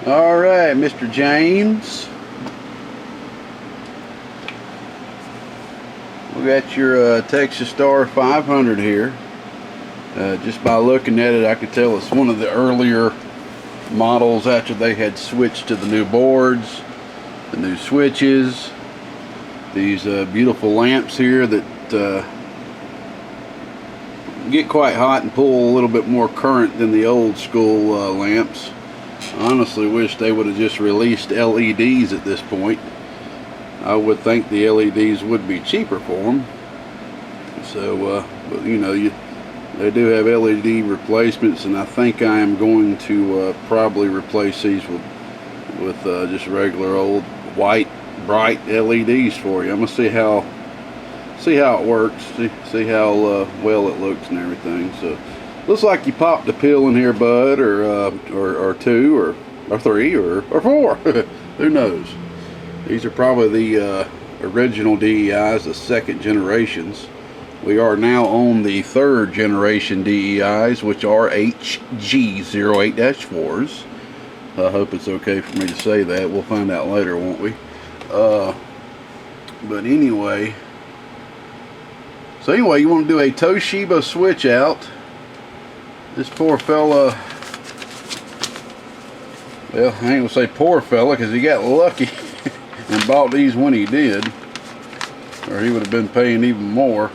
All right, Mr. James. We got your Texas Star 500 here. Just by looking at it, I could tell it's one of the earlier models after they had switched to the new boards, the new switches, these beautiful lamps here that get quite hot and pull a little bit more current than the old school lamps. I honestly wish they would have just released LEDs at this point. I would think the LEDs would be cheaper for them. So, but you know, they do have LED replacements, and I think I am going to probably replace these with just regular old white bright LEDs for you. I'm gonna see how it works, see how well it looks and everything. So looks like you popped a pill in here, bud, or two, or three, or four. Who knows? These are probably the original DEIs, the second generations. We are now on the third generation DEIs, which are HG08-4s. I hope it's okay for me to say that. We'll find out later, won't we? But anyway, you want to do a Toshiba switch out. This poor fella, well, I ain't gonna say poor fella because he got lucky and bought these when he did, or he would have been paying even more.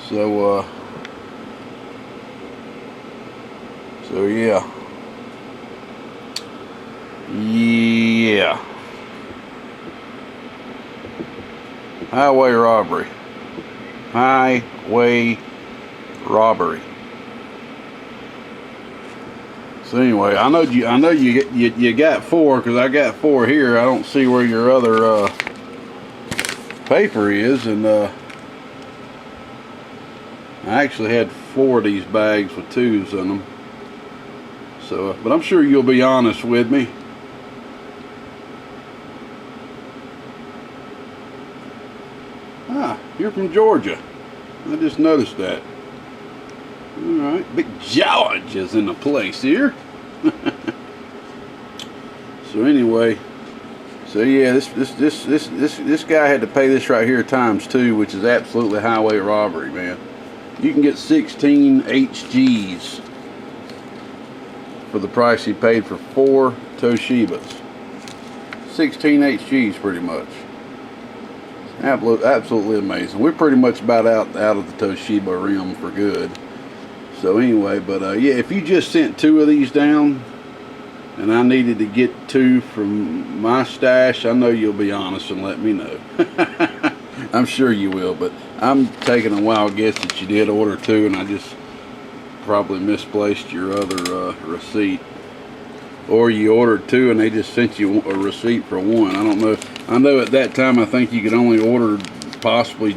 So yeah, highway robbery. So anyway, I know you got four, because I got four here. I don't see where your other paper is, and I actually had 4 of these bags with 2s in them. So, but I'm sure you'll be honest with me. Ah, you're from Georgia. I just noticed that. Alright, Big George is in the place here. So anyway, so yeah, this guy had to pay this right here ×2, which is absolutely highway robbery, man. You can get 16 HGs for the price he paid for 4 Toshibas. 16 HGs pretty much. Absolutely amazing. We're pretty much about out of the Toshiba realm for good. So anyway, but yeah, if you just sent 2 of these down and I needed to get 2 from my stash, I know you'll be honest and let me know. I'm sure you will, but I'm taking a wild guess that you did order 2, and I just probably misplaced your other receipt. Or you ordered 2 and they just sent you a receipt for 1. I don't know. I know at that time I think you could only order possibly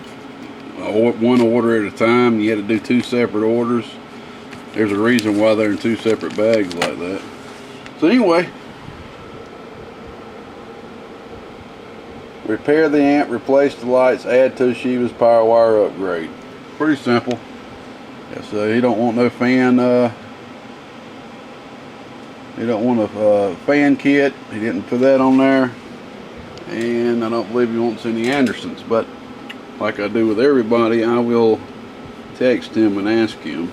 1 order at a time. You had to do 2 separate orders. There's a reason why they're in 2 separate bags like that. So anyway, repair the amp, replace the lights, add Toshiba's power wire upgrade. Pretty simple. So you don't want no fan. You don't want a fan kit. He didn't put that on there, and I don't believe he wants any Andersons. But like I do with everybody, I will text him and ask him.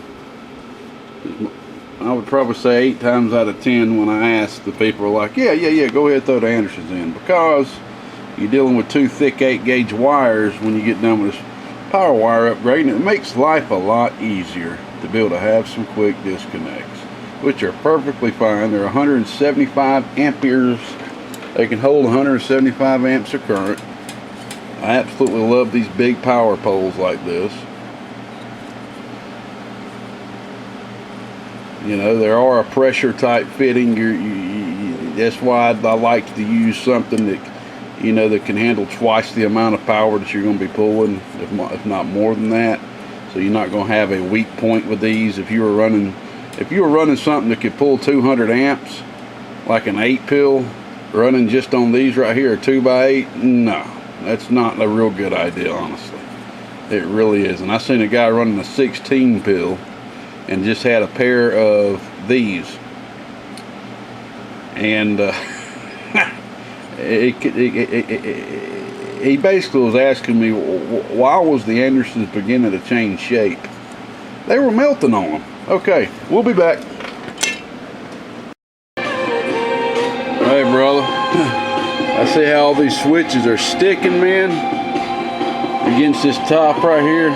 I would probably say 8 times out of 10 when I ask, the people are like, yeah, go ahead, throw the Andersons in, because you're dealing with 2 thick 8-gauge wires when you get done with this power wire upgrade, and it makes life a lot easier to be able to have some quick disconnects, which are perfectly fine. They're 175 amperes. They can hold 175 amps of current. I absolutely love these big power poles like this. You know, there are a pressure type fitting. That's why I like to use something that, you know, that can handle twice the amount of power that you're going to be pulling, if not more than that. So you're not going to have a weak point with these. If you were running something that could pull 200 amps, like an 8-pill, running just on these right here, a 2x8, no, that's not a real good idea, honestly. It really isn't. I seen a guy running a 16-pill and just had a pair of these. and he basically was asking me why was the Andersons beginning to change shape. They were melting on them. Okay, we'll be back. Hey brother, I see how all these switches are sticking, man, against this top right here.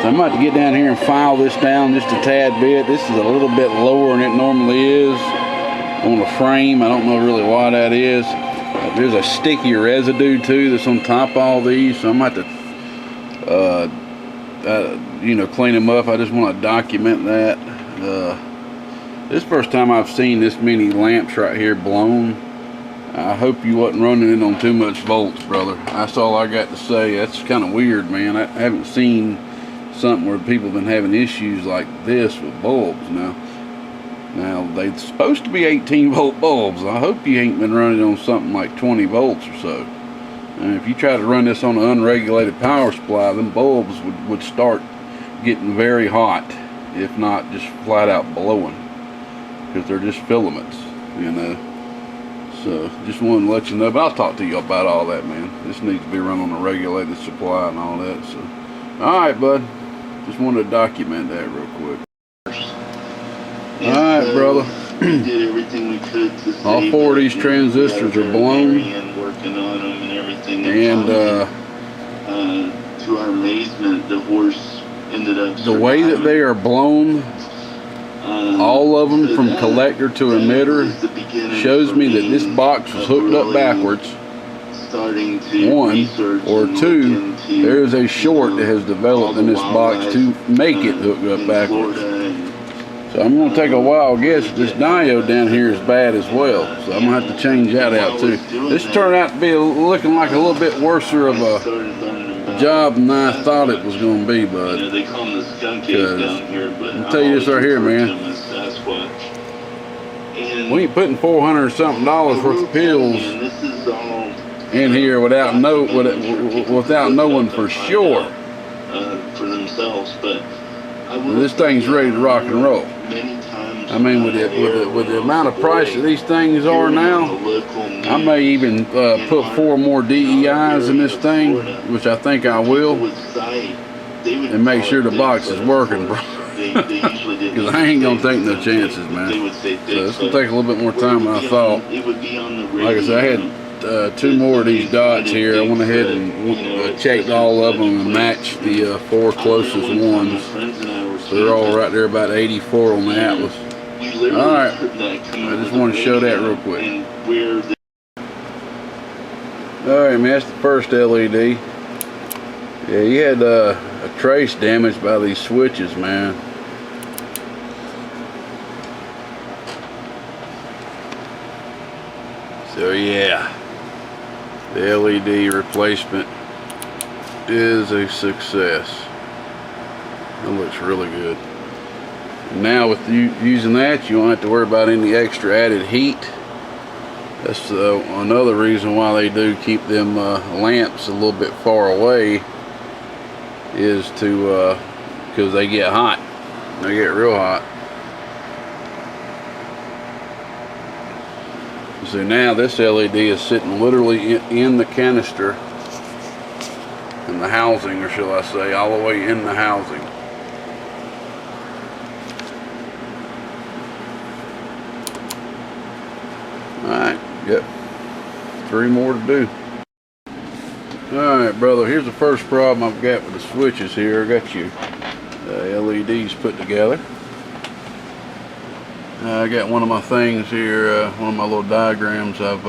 So I'm about to get down here and file this down just a tad bit. This is a little bit lower than it normally is on the frame. I don't know really why that is. There's a sticky residue too that's on top of all these, so I'm about to clean them up. I just want to document that. This is the first time I've seen this many lamps right here blown. I hope you wasn't running in on too much volts, brother. That's all I got to say. That's kind of weird, man. I haven't seen something where people have been having issues like this with bulbs. Now they're supposed to be 18-volt bulbs. I hope you ain't been running on something like 20 volts or so. And if you try to run this on an unregulated power supply, them bulbs would start getting very hot, if not just flat out blowing, because they're just filaments, you know. So just wanted to let you know, but I'll talk to you about all that, man. This needs to be run on a regulated supply and all that. So, all right, bud. Just wanted to document that real quick. All right, brother. We did everything we could to save all four of these transistors are blown, working on them and everything. And to our amazement, the horse ended up. The way that they are blown, all of them from collector to emitter, shows me that this box was hooked up backwards. One, or two, there is a short that has developed in this box to make it hook up backwards. So I'm going to take a wild guess this diode down here is bad as well. So I'm going to have to change that out too. This turned out to be looking like a little bit worse of a job than I thought it was going to be, bud. Because I'll tell you this right here, man. We ain't putting $400 something worth of pills in here without knowing for sure. For themselves, but this thing's ready to rock and roll. I mean, with the amount of price that these things are now, I may even put 4 more DEIs in this thing, which I think I will, and make sure the box is working, bro. Because I ain't gonna take no chances, man. So it's gonna take a little bit more time than I thought. Like I said, I had 2 more of these dots here. I went ahead and checked all of them and matched the 4 closest ones. So they're all right there about 84 on the Atlas. Alright, I just want to show that real quick. Alright, man, that's the first LED. Yeah, you had a trace damage by these switches, man. So yeah, the LED replacement is a success. It looks really good. Now with you using that, you won't have to worry about any extra added heat. That's another reason why they do keep them lamps a little bit far away, is to because they get hot. They get real hot. So now this LED is sitting literally in the canister, in the housing, or shall I say, all the way in the housing. Alright, got 3 more to do. Alright, brother, here's the first problem I've got with the switches here. I got your LEDs put together. I got one of my things here, one of my little diagrams I've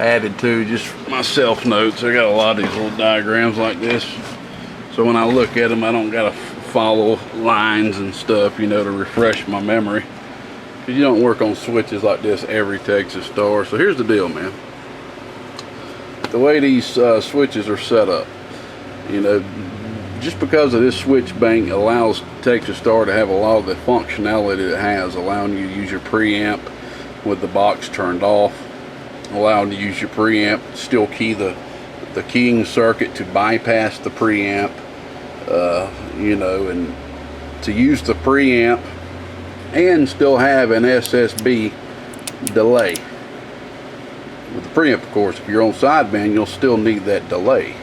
added to just for my self notes. I got a lot of these little diagrams like this, so when I look at them I don't gotta follow lines and stuff, you know, to refresh my memory, because you don't work on switches like this every Texas Star. So here's the deal, man. The way these switches are set up, you know, just because of this switch bank allows Texas Star to have a lot of the functionality it has, allowing you to use your preamp with the box turned off, allowing you to use your preamp, still key the keying circuit to bypass the preamp, you know, and to use the preamp and still have an SSB delay. With the preamp, of course, if you're on sideband, you'll still need that delay.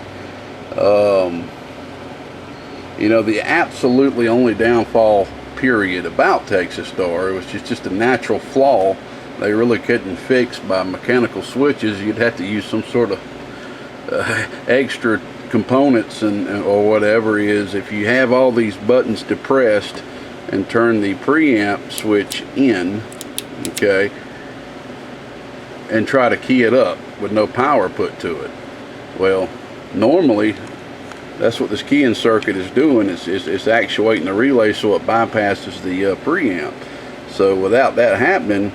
You know, the absolutely only downfall period about Texas Star, it was just a natural flaw they really couldn't fix by mechanical switches. You'd have to use some sort of extra components or whatever. Is if you have all these buttons depressed and turn the preamp switch in, okay, and try to key it up with no power put to it. Well, normally that's what this keying circuit is doing. It's actuating the relay so it bypasses the preamp. So without that happening,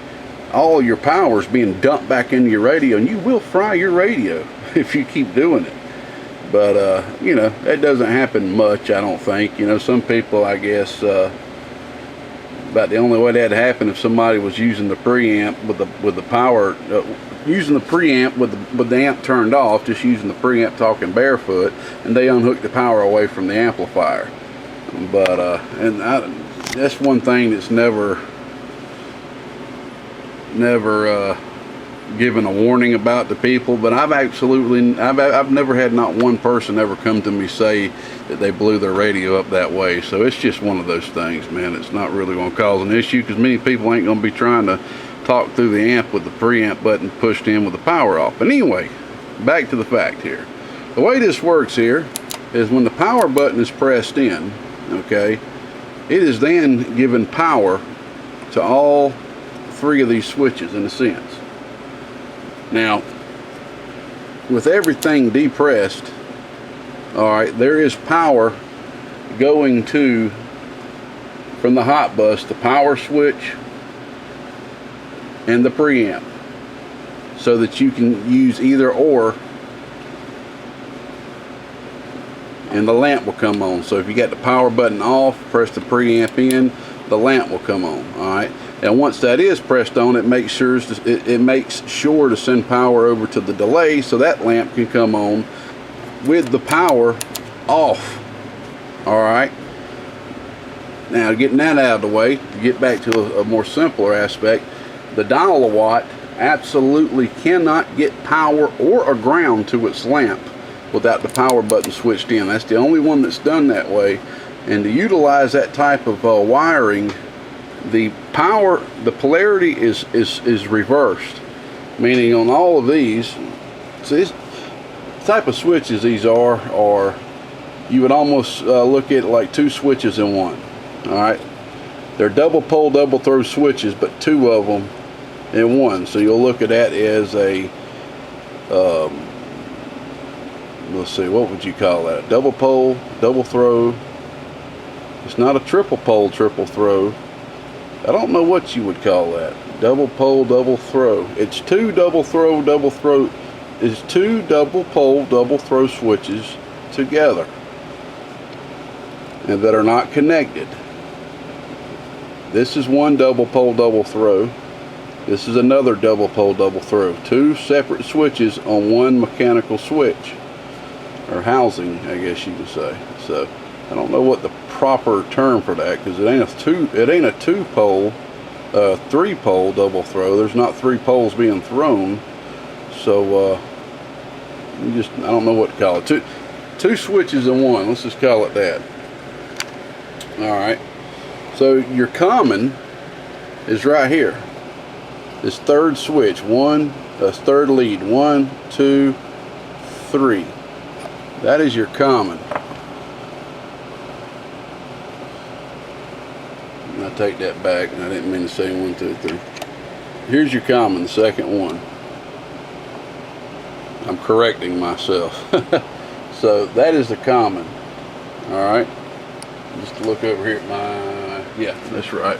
all your power is being dumped back into your radio, and you will fry your radio if you keep doing it. But you know, that doesn't happen much, I don't think. You know, some people, I guess, about the only way that'd happen if somebody was using the preamp with the power, using the preamp with the amp turned off, just using the preamp talking barefoot, and they unhook the power away from the amplifier. But that's one thing that's never given a warning about to people. But I've never had not one person ever come to me say that they blew their radio up that way. So it's just one of those things, man. It's not really going to cause an issue, because many people ain't going to be trying to talk through the amp with the preamp button pushed in with the power off. But anyway, back to the fact here. The way this works here is when the power button is pressed in, okay, it is then given power to all three of these switches in a sense. Now, with everything depressed, all right, there is power going to, from the hot bus, the power switch and the preamp, so that you can use either or, and the lamp will come on. So if you got the power button off, press the preamp in, the lamp will come on. All right, and once that is pressed on, it makes sure to send power over to the delay, so that lamp can come on with the power off. All right, now getting that out of the way, to get back to a more simpler aspect, the dial-a-watt absolutely cannot get power or a ground to its lamp without the power button switched in. That's the only one that's done that way. And to utilize that type of wiring, the polarity is reversed, meaning on all of these, so this type of switches these are you would almost look at it like two switches in one. All right, they're double pole, double throw switches, but two of them in one. So you'll look at that as a let's see, what would you call that? Double pole, double throw. It's not a triple pole, triple throw. I don't know what you would call that. Double pole, double throw. It's two double throw, double throw. It's two double pole, double throw switches together, and that are not connected. This is one double pole, double throw. This is another double pole, double throw. Two separate switches on one mechanical switch, or housing, I guess you could say. So I don't know what the proper term for that, because it ain't a two pole, three pole double throw. There's not three poles being thrown. So I don't know what to call it. Two switches in one. Let's just call it that. All right. So your common is right here. This third switch, third lead, 1, 2, 3. That is your common. And I take that back, and I didn't mean to say 1, 2, 3. Here's your common, the second one. I'm correcting myself. So that is the common. All right. Just to look over here at my, yeah, that's right.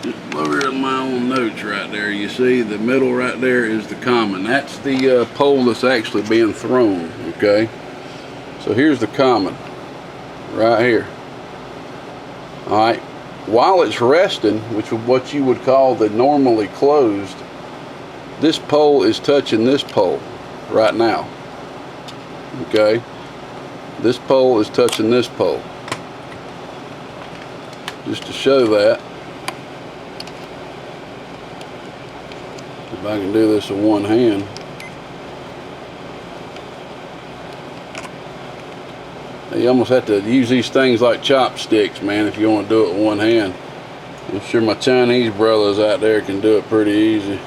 Just over here at my own notes right there, you see the middle right there is the common. That's the pole that's actually being thrown, okay? So here's the common, right here. All right, while it's resting, which is what you would call the normally closed, this pole is touching this pole right now, okay? This pole is touching this pole. just to show that. If I can do this with one hand. You almost have to use these things like chopsticks, man, if you want to do it with one hand. I'm sure my Chinese brothers out there can do it pretty easy.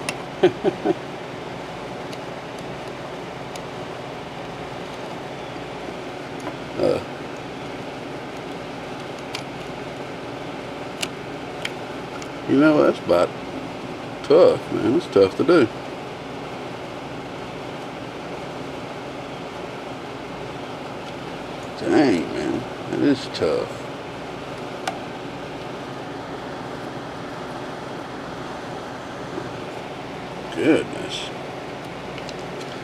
You know, that's about tough, man. It's tough to do. Dang, man, that is tough. Goodness.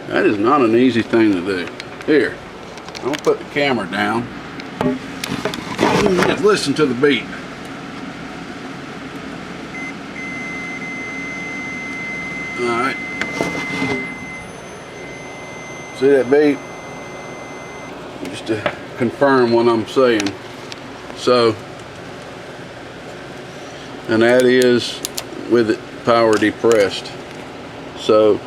That is not an easy thing to do. Here, I'm gonna put the camera down. Just listen to the beat. Alright. See that beat? Just to confirm what I'm saying. So, and that is with it power depressed. So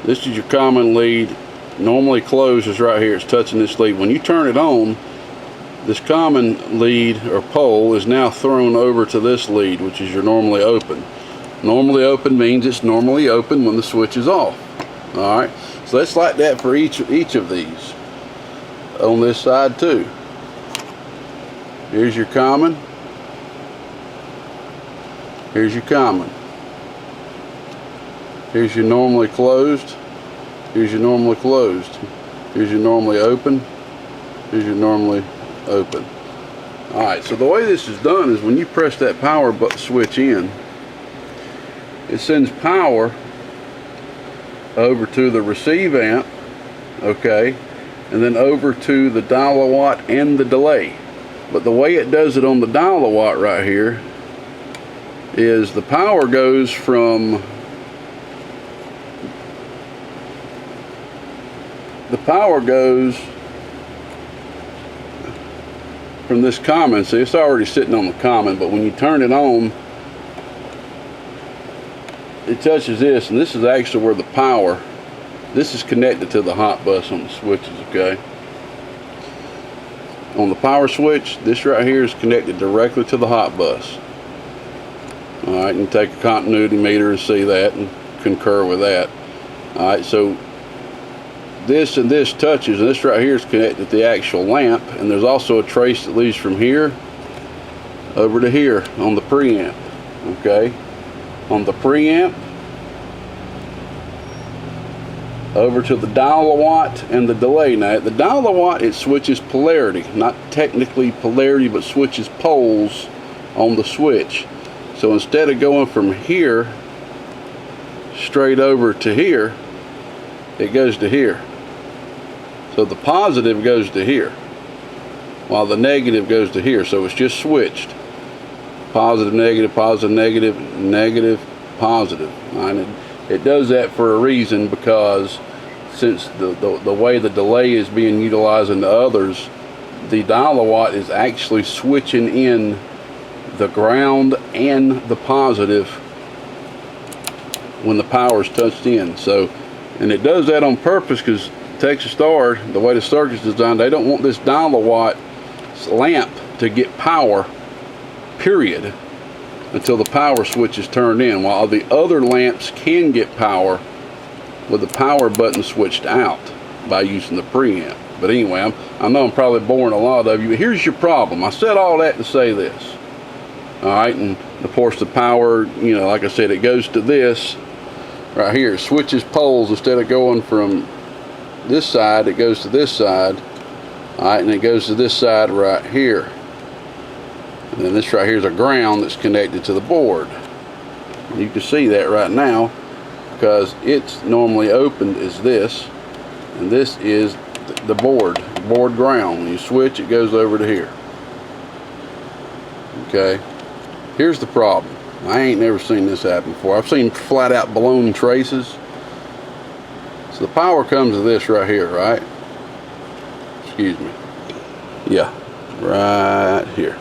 this is your common lead. Normally closes right here. It's touching this lead. When you turn it on, this common lead or pole is now thrown over to this lead, which is your normally open. Normally open means it's normally open when the switch is off. Alright, so that's like that for each of these. On this side too. Here's your common. Here's your common. Here's your normally closed. Here's your normally closed. Here's your normally open. Here's your normally open. Alright, so the way this is done is when you press that power button switch in, it sends power over to the receive amp, okay, and then over to the dial-a-watt and the delay. But the way it does it on the dial-a-watt right here is the power goes from this common. See, it's already sitting on the common, but when you turn it on, it touches this, and this is actually where the power, this is connected to the hot bus on the switches, okay? On the power switch, this right here is connected directly to the hot bus. Alright, you can take a continuity meter and see that and concur with that. Alright, so this and this touches, and this right here is connected to the actual lamp, and there's also a trace that leads from here over to here on the preamp, okay? On the preamp, over to the dial-a-watt and the delay. Now at the dial-a-watt it switches polarity, not technically polarity, but switches poles on the switch. So instead of going from here straight over to here, it goes to here. So the positive goes to here while the negative goes to here. So it's just switched. Positive, negative, positive, negative, negative, positive. And it does that for a reason, because since the way the delay is being utilized in the others, the dial-a-watt is actually switching in the ground and the positive when the power is touched in. So, and it does that on purpose because Texas Star, the way the circuit's designed, they don't want this dial-a-watt lamp to get power, period, until the power switch is turned in, while the other lamps can get power with the power button switched out by using the preamp. But anyway, I know I'm probably boring a lot of you, but here's your problem. I said all that to say this. Alright, and of course the power, you know, like I said, it goes to this right here. It switches poles. Instead of going from this side, it goes to this side. Alright, and it goes to this side right here. And then this right here is a ground that's connected to the board. You can see that right now because it's normally opened as this, and this is the board ground. When you switch, it goes over to here. Okay, here's the problem. I ain't never seen this happen before. I've seen flat out blown traces. So the power comes to this right here, right? Excuse me. Yeah, right here.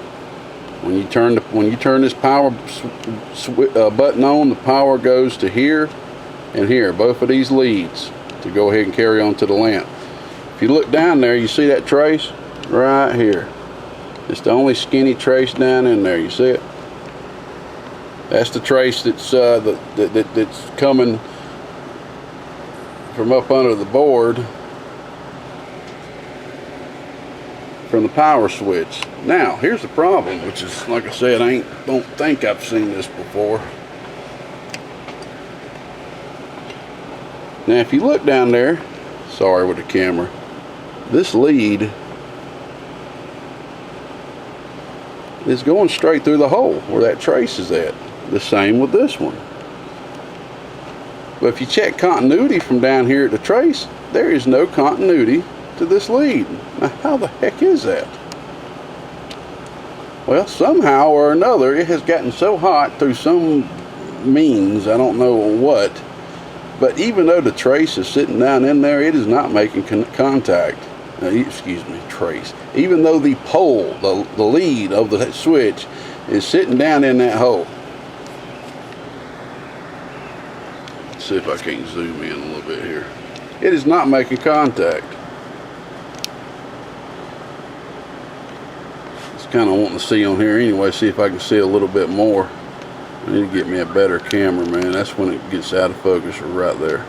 When you turn this power button on, the power goes to here and here, both of these leads, to go ahead and carry on to the lamp. If you look down there, you see that trace right here. It's the only skinny trace down in there. You see it? That's the trace that's that's coming from up under the board from the power switch. Now, here's the problem, which is, like I said, I don't think I've seen this before. Now, if you look down there, sorry with the camera, this lead is going straight through the hole where that trace is at. The same with this one. But if you check continuity from down here at the trace, there is no continuity to this lead. Now, how the heck is that? Well, somehow or another, it has gotten so hot through some means, I don't know what, but even though the trace is sitting down in there, it is not making contact. Excuse me, trace. Even though the pole, the lead of the switch, is sitting down in that hole. Let's see if I can zoom in a little bit here. It is not making contact. Just kind of wanting to see on here anyway, see if I can see a little bit more. I need to get me a better camera, man. That's when it gets out of focus, right there.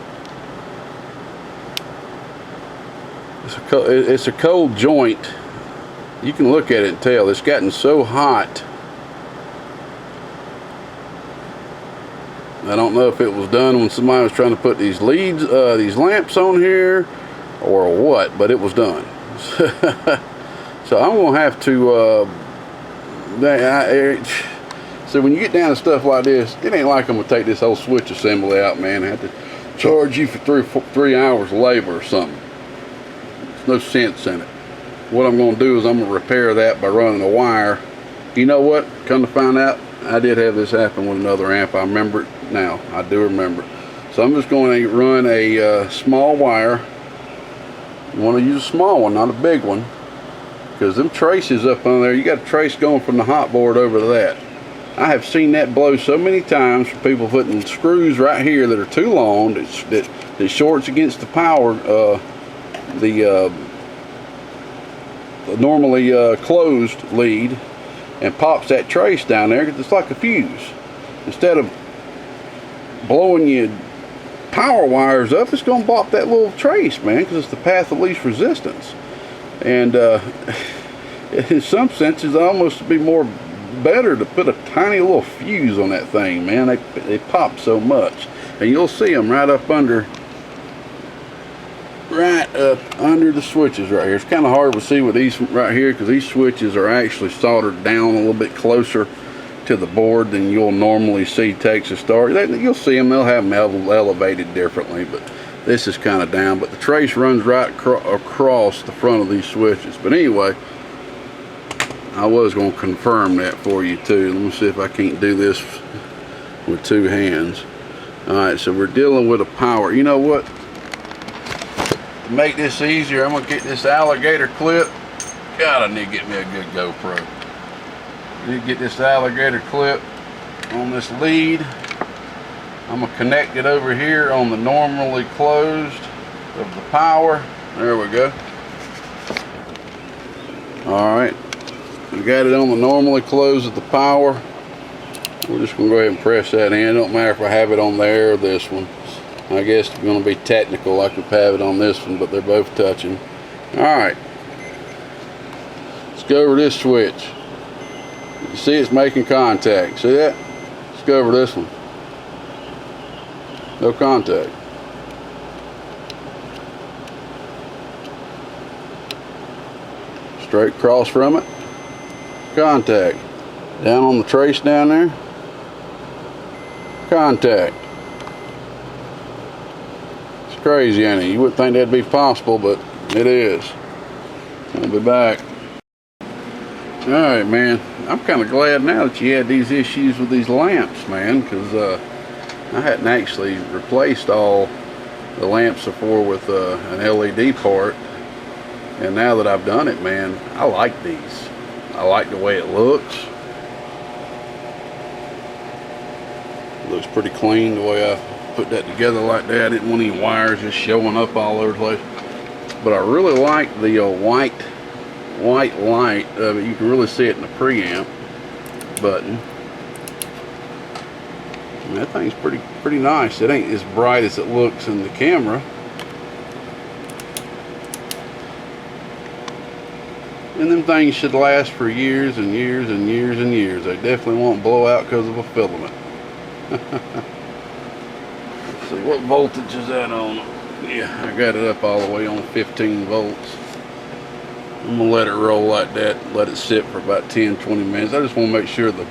It's a cold joint. You can look at it and tell it's gotten so hot. I don't know if it was done when somebody was trying to put these leads, these lamps on here, or what, but it was done. So I'm gonna have to. So when you get down to stuff like this, it ain't like I'm gonna take this whole switch assembly out, man. I have to charge you for three hours of labor or something. There's no sense in it. What I'm gonna do is I'm gonna repair that by running a wire. You know what? Come to find out, I did have this happen with another amp. I remember it now. I do remember. So I'm just going to run a small wire. You want to use a small one, not a big one, because them traces up on there, you got a trace going from the hot board over to that. I have seen that blow so many times for people putting screws right here that are too long, that shorts against the power, the normally closed lead, and pops that trace down there. It's like a fuse. Instead of blowing your power wires up, it's going to pop that little trace, man, because it's the path of least resistance. And in some senses, it almost be more better to put a tiny little fuse on that thing, man. They pop so much, and you'll see them right up under the switches right here. It's kind of hard to see with these right here because these switches are actually soldered down a little bit closer to the board than you'll normally see Texas Star. You'll see them, they'll have them elevated differently, but this is kind of down. But the trace runs right across the front of these switches. But anyway, I was going to confirm that for you too. Let me see if I can't do this with two hands. Alright, so we're dealing with a power. You know what? To make this easier, I'm going to get this alligator clip. God, I need to get me a good GoPro. I need to get this alligator clip on this lead. I'm going to connect it over here on the normally closed of the power. There we go. Alright. We got it on the normally closed of the power. We're just going to go ahead and press that in. It don't matter if I have it on there or this one. I guess it's going to be technical. I could have it on this one, but they're both touching. Alright. Let's go over this switch. You see it's making contact. See that? Let's go over this one. No contact. Straight across from it. Contact. Down on the trace down there. Contact. It's crazy, ain't it? You wouldn't think that'd be possible, but it is. I'll be back. Alright, man. I'm kind of glad now that you had these issues with these lamps, man, because I hadn't actually replaced all the lamps before with an LED part. And now that I've done it, man, I like these. I like the way it looks. Looks pretty clean the way I put that together like that. I didn't want any wires just showing up all over the place. But I really like the white light of it. You can really see it in the preamp button. And that thing's pretty nice. It ain't as bright as it looks in the camera. And them things should last for years and years and years and years. They definitely won't blow out because of a filament. Let's see, what voltage is that on? Yeah, I got it up all the way on 15 volts. I'm gonna let it roll like that, let it sit for about 10-20 minutes. I just want to make sure the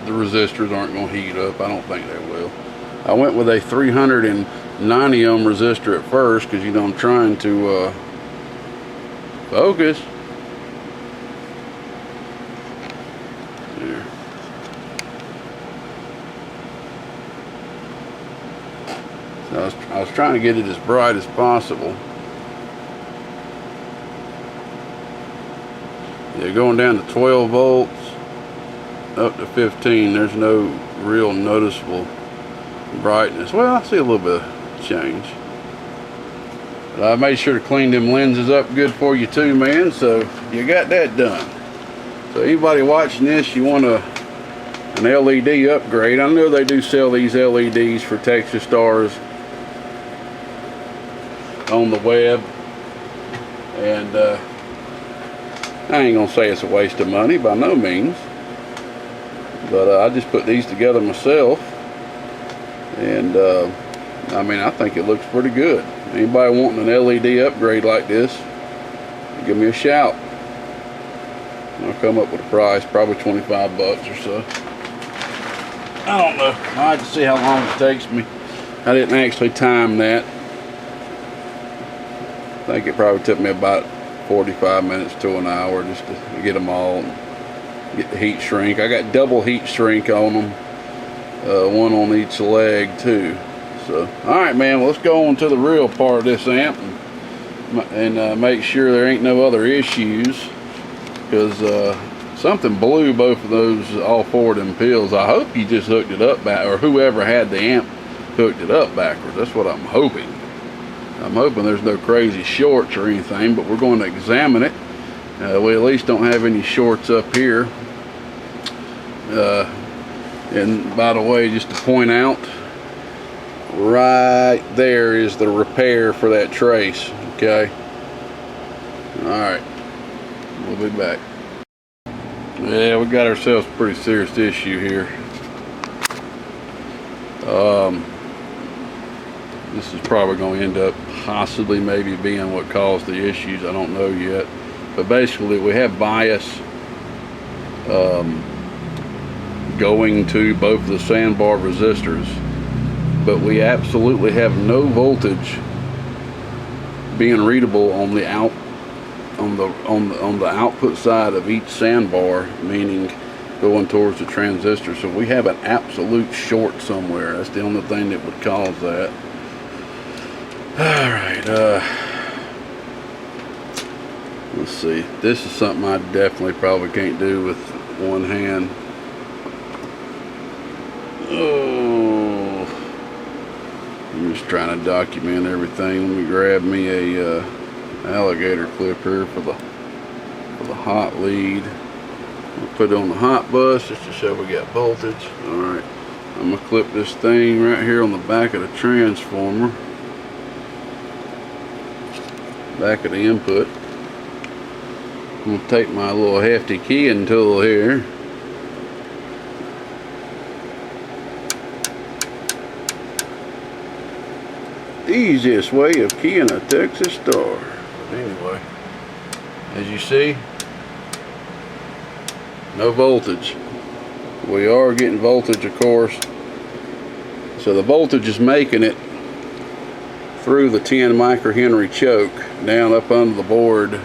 resistors aren't going to heat up. I don't think they will. I went with a 390 ohm resistor at first because, you know, I'm trying to focus. There. So I was trying to get it as bright as possible. Yeah, going down to 12 volts up to 15, there's no real noticeable brightness. Well, I see a little bit of change. But I made sure to clean them lenses up good for you too, man, so you got that done. So anybody watching this, you want an LED upgrade, I know they do sell these LEDs for Texas Stars on the web, and I ain't gonna say it's a waste of money by no means, but I just put these together myself, and I mean, I think it looks pretty good. Anybody wanting an LED upgrade like this, give me a shout. I'll come up with a price, probably 25 bucks or so. I don't know. I have to see how long it takes me. I didn't actually time that. I think it probably took me about 45 minutes to an hour just to get them all and get the heat shrink. I got double heat shrink on them, one on each leg too. So, all right, man, well, let's go on to the real part of this amp and make sure there ain't no other issues, because something blew both of those, all four of them pills. I hope you just hooked it up back, or whoever had the amp hooked it up backwards. That's what I'm hoping. I'm hoping there's no crazy shorts or anything, but we're going to examine it. We at least don't have any shorts up here. And by the way, just to point out, right there is the repair for that trace, okay? Alright, we'll be back. Yeah, we got ourselves a pretty serious issue here. This is probably going to end up possibly maybe being what caused the issues. I don't know yet. But basically we have bias going to both of the sandbar resistors, but we absolutely have no voltage being readable on the on the output side of each sandbar, meaning going towards the transistor. So we have an absolute short somewhere. That's the only thing that would cause that. Alright, let's see. This is something I definitely probably can't do with one hand. Oh, I'm just trying to document everything. Let me grab me a alligator clip here for the hot lead. I'll put it on the hot bus just to show we got voltage. Alright, I'm going to clip this thing right here on the back of the transformer. Back of the input. I'm going to take my little hefty keying tool here. Easiest way of keying a Texas Star. But anyway, as you see, no voltage. We are getting voltage, of course. So the voltage is making it through the 10 microhenry choke down up under the board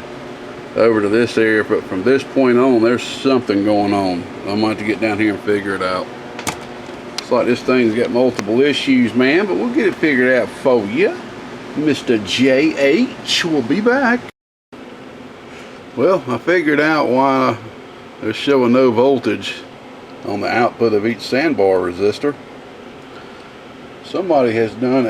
over to this area, but from this point on there's something going on. I'm going to have to get down here and figure it out. It's like this thing's got multiple issues, man, but we'll get it figured out for you. Mr. JH will be back. Well, I figured out why they're showing no voltage on the output of each sandbar resistor. somebody has done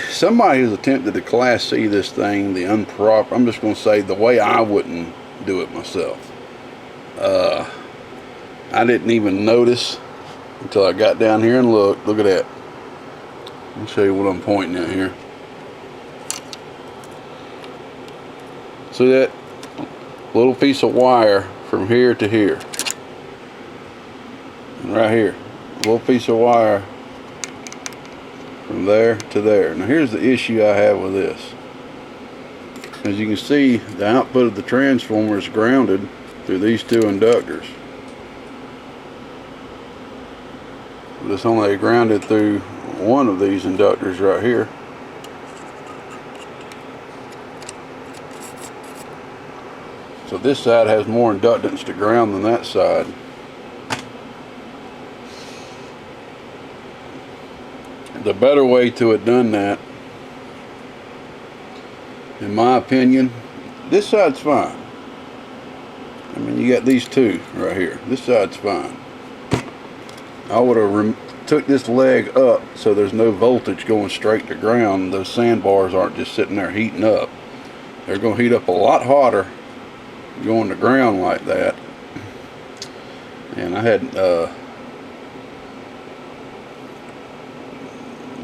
somebody has attempted to Class C this thing the improper, I'm just going to say the way I wouldn't do it myself. I didn't even notice until I got down here and look at that. Let me show you what I'm pointing at here. See that little piece of wire from here to here, and right here, a little piece of wire from there to there. Now here's the issue I have with this. As you can see, the output of the transformer is grounded through these two inductors. But it's only grounded through one of these inductors right here. So this side has more inductance to ground than that side. The better way to have done that, in my opinion, this side's fine. I mean, you got these two right here. This side's fine. I would have took this leg up so there's no voltage going straight to ground. Those sandbars aren't just sitting there heating up. They're going to heat up a lot hotter going to ground like that. And I had the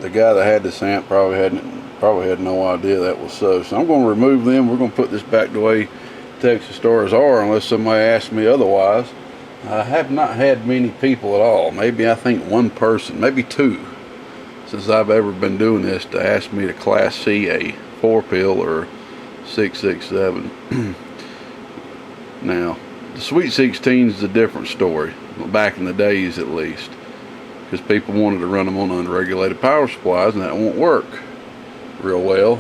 guy that had this amp probably had no idea that was so. So I'm going to remove them. We're going to put this back the way Texas Stars are, unless somebody asks me otherwise. I have not had many people at all. Maybe I think one person, maybe two, since I've ever been doing this, to ask me to Class C a 4-pill or 667. Now, the Sweet 16 is a different story, back in the days at least, because people wanted to run them on unregulated power supplies, and that won't work real well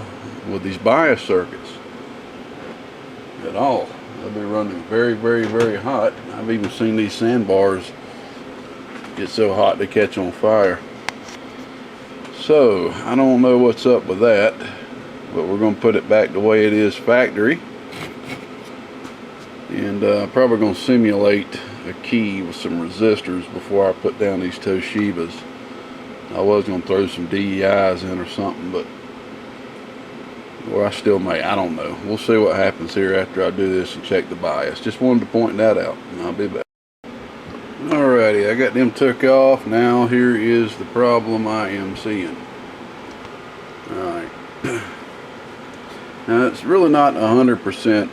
with these bias circuits at all. They'll be running very, very, very hot. I've even seen these sandbars get so hot they catch on fire. So, I don't know what's up with that, but we're going to put it back the way it is factory. And probably going to simulate a key with some resistors before I put down these Toshibas. I was going to throw some DEIs in or something, but or I still may, I don't know. We'll see what happens here after I do this and check the bias. Just wanted to point that out, and I'll be back. Alrighty, I got them took off. Now here is the problem I am seeing. Alright. Now it's really not 100%.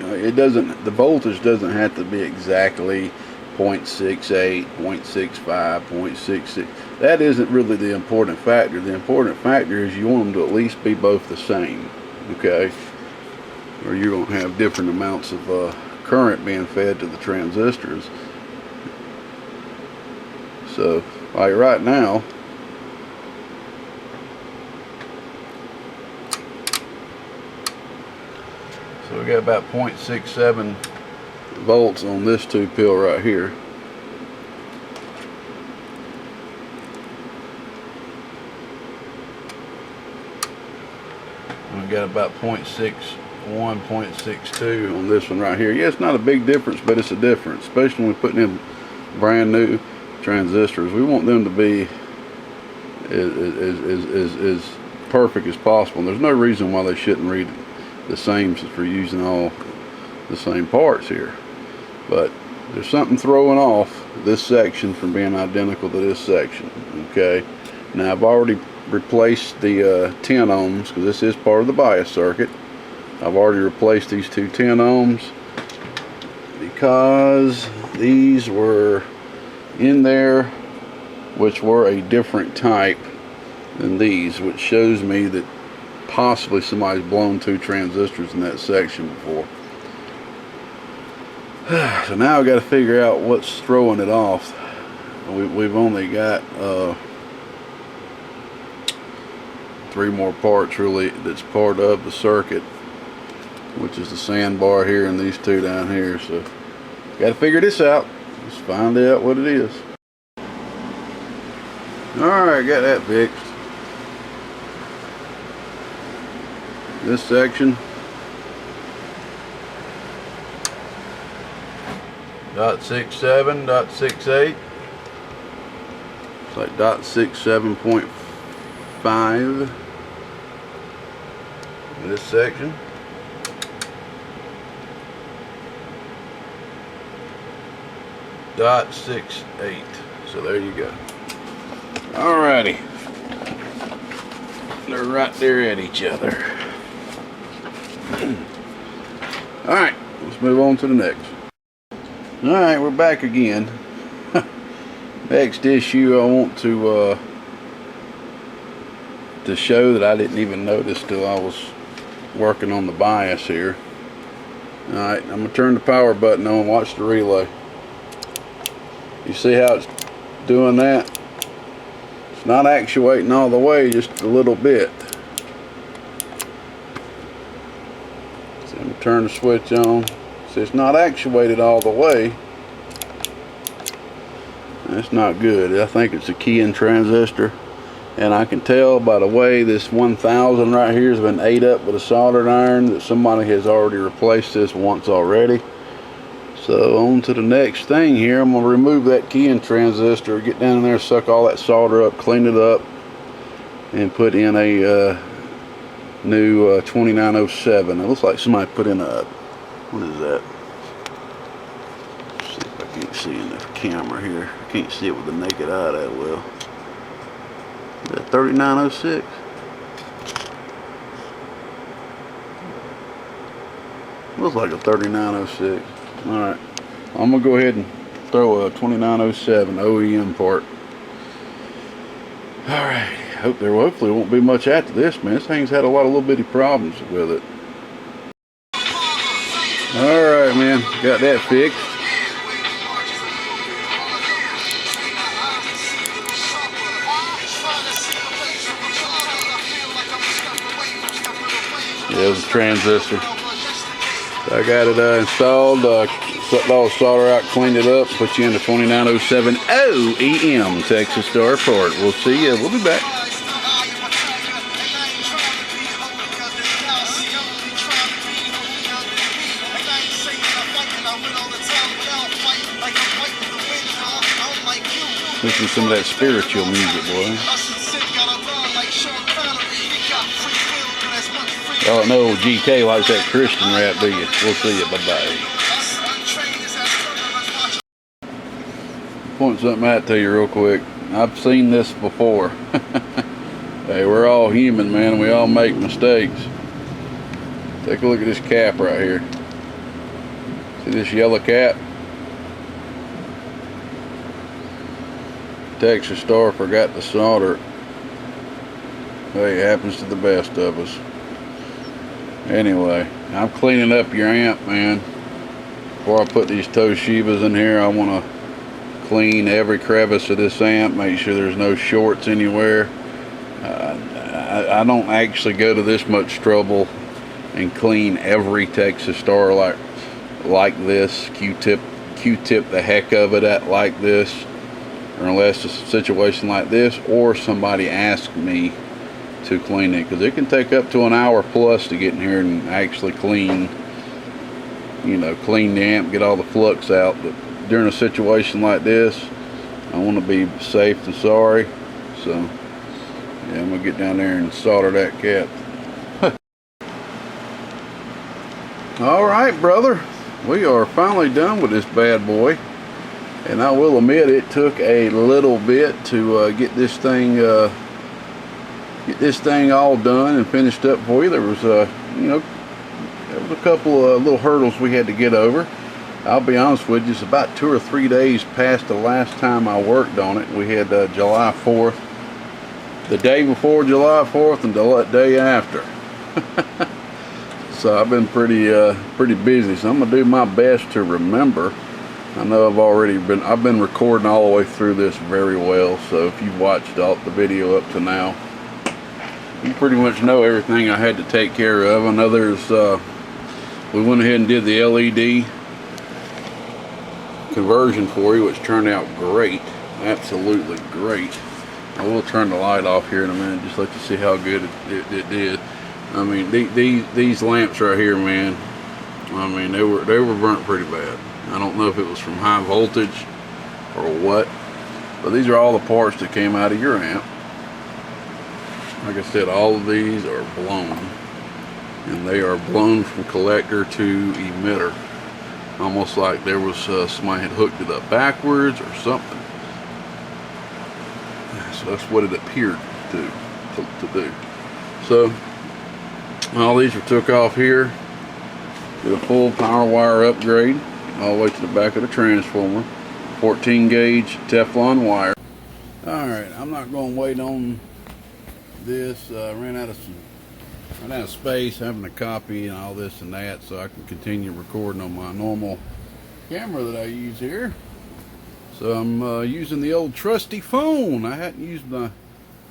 It doesn't, the voltage doesn't have to be exactly 0.68, 0.65, 0.66. That isn't really the important factor. The important factor is you want them to at least be both the same, okay? Or you're going to have different amounts of current being fed to the transistors. So, like right now, so we got about 0.67 volts on this 2-pill right here. We got about 0.61, 0.62 on this one right here. Yeah, it's not a big difference, but it's a difference, especially when we're putting in brand new transistors. We want them to be as perfect as possible. And there's no reason why they shouldn't read the same, since we're using all the same parts here. But there's something throwing off this section from being identical to this section. Okay, now I've already replaced the 10 ohms, because this is part of the bias circuit. I've already replaced these two 10 ohms because these were in there, which were a different type than these, which shows me that possibly somebody's blown two transistors in that section before. So now I've got to figure out what's throwing it off. We've only got 3 more parts really that's part of the circuit, which is the sandbar here and these two down here. So got to figure this out. Let's find out what it is. Alright, got that fixed. This section .67, .68. It's like .67.5 in this section. .68. So there you go. Alrighty. They're right there at each other. Alright, let's move on to the next. Alright, we're back again. Next issue I want to show that I didn't even notice till I was working on the bias here. Alright, I'm going to turn the power button on and watch the relay. You see how it's doing that? It's not actuating all the way, just a little bit. So I'm going to turn the switch on. So it's not actuated all the way. That's not good. I think it's a key-in transistor. And I can tell by the way this 1000 right here has been ate up with a soldering iron that somebody has already replaced this once already. So on to the next thing here. I'm going to remove that key-in transistor, get down in there, suck all that solder up, clean it up, and put in a new 2907. It looks like somebody put in a, what is that? Let's see if I can't see in the camera here. I can't see it with the naked eye that well. Is that 3906? Looks like a 3906. Alright, I'm going to go ahead and throw a 2907 OEM part. Alright, hopefully won't be much after this, man. This thing's had a lot of little bitty problems with it. Alright, man, got that fixed. Yeah, it was a transistor. I got it installed, sucked all the solder out, cleaned it up, put you in the 2907 OEM Texas Star part. We'll see you. We'll be back. Listen to some of that spiritual music, boy. Oh no, GK likes that Christian rap, do you? We'll see you. Bye-bye. Point something out to you real quick. I've seen this before. Hey, we're all human, man. We all make mistakes. Take a look at this cap right here. See this yellow cap? Texas Star forgot to solder it. Hey, it happens to the best of us. Anyway, I'm cleaning up your amp, man. Before I put these Toshibas in here, I want to clean every crevice of this amp, make sure there's no shorts anywhere. I don't actually go to this much trouble and clean every Texas Star like this. Q-tip the heck of it at like this, or unless it's a situation like this, or somebody asks me to clean it, because it can take up to an hour plus to get in here and actually clean the amp, get all the flux out. But during a situation like this, I want to be safe than sorry. So yeah, I'm gonna get down there and solder that cap. All right, brother, we are finally done with this bad boy, and I will admit it took a little bit to get this thing all done and finished up for you. There was there was a couple of little hurdles we had to get over. I'll be honest with you, it's about 2 or 3 days past the last time I worked on it. We had July 4th, the day before July 4th, and the day after. So I've been pretty busy. So I'm gonna do my best to remember. I know I've been recording all the way through this very well. So if you've watched the video up to now, you pretty much know everything I had to take care of. I know we went ahead and did the LED conversion for you, which turned out great, absolutely great. I will turn the light off here in a minute, just let you see how good it did. I mean, these lamps right here, man, I mean, they were burnt pretty bad. I don't know if it was from high voltage or what, but these are all the parts that came out of your amp. Like I said, all of these are blown, and they are blown from collector to emitter, almost like there was somebody had hooked it up backwards or something. So that's what it appeared to do. So all these were took off here, did a full power wire upgrade all the way to the back of the transformer, 14 gauge Teflon wire. Alright, I'm not going to wait on this. Ran out of space having a copy and all this and that, so I can continue recording on my normal camera that I use here. So I'm using the old trusty phone. I hadn't used my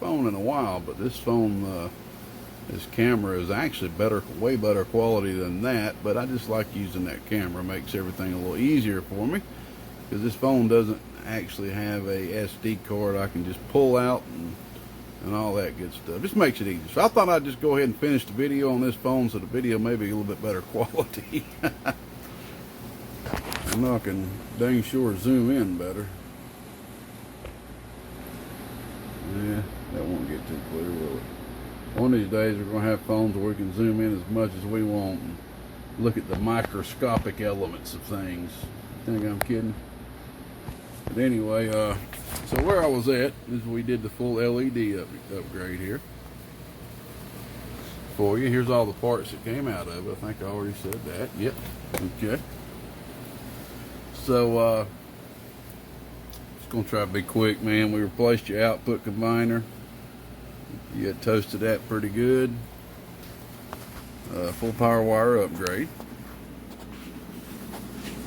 phone in a while, but this phone, this camera is actually way better quality than that, but I just like using that camera. It makes everything a little easier for me, because this phone doesn't actually have a SD card I can just pull out and all that good stuff. Just makes it easy. So I thought I'd just go ahead and finish the video on this phone, so the video may be a little bit better quality. I know I can dang sure zoom in better. Yeah, that won't get too clear, will it? One of these days we're going to have phones where we can zoom in as much as we want and look at the microscopic elements of things. Think I'm kidding? But anyway, so where I was at is we did the full LED upgrade here for you. Here's all the parts that came out of it. I think I already said that. Yep. Okay. So just gonna try to be quick, man. We replaced your output combiner. You had toasted that pretty good. Full power wire upgrade.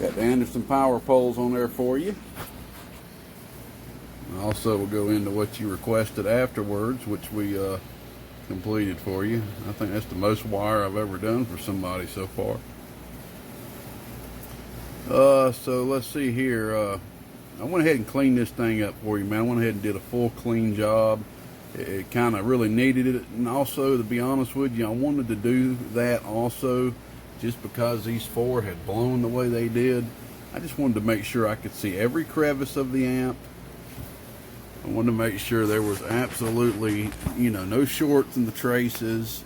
Got the Anderson power poles on there for you. Also, we'll go into what you requested afterwards, which we completed for you. I think that's the most wire I've ever done for somebody so far. So let's see here. I went ahead and cleaned this thing up for you, man. I went ahead and did a full clean job. It kind of really needed it, and also, to be honest with you, I wanted to do that also just because these four had blown the way they did. I just wanted to make sure I could see every crevice of the amp. I wanted to make sure there was absolutely, no shorts in the traces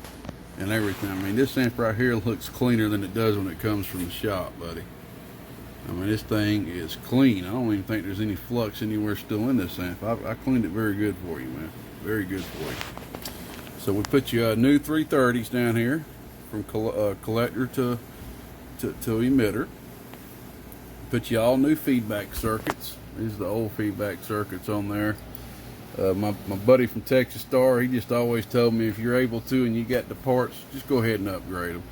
and everything. I mean, this amp right here looks cleaner than it does when it comes from the shop, buddy. I mean, this thing is clean. I don't even think there's any flux anywhere still in this amp. I cleaned it very good for you, man. Very good for you. So we put you new 330s down here from collector to emitter. Put you all new feedback circuits. These are the old feedback circuits on there. My buddy from Texas Star, he just always told me, if you're able to and you got the parts, just go ahead and upgrade them.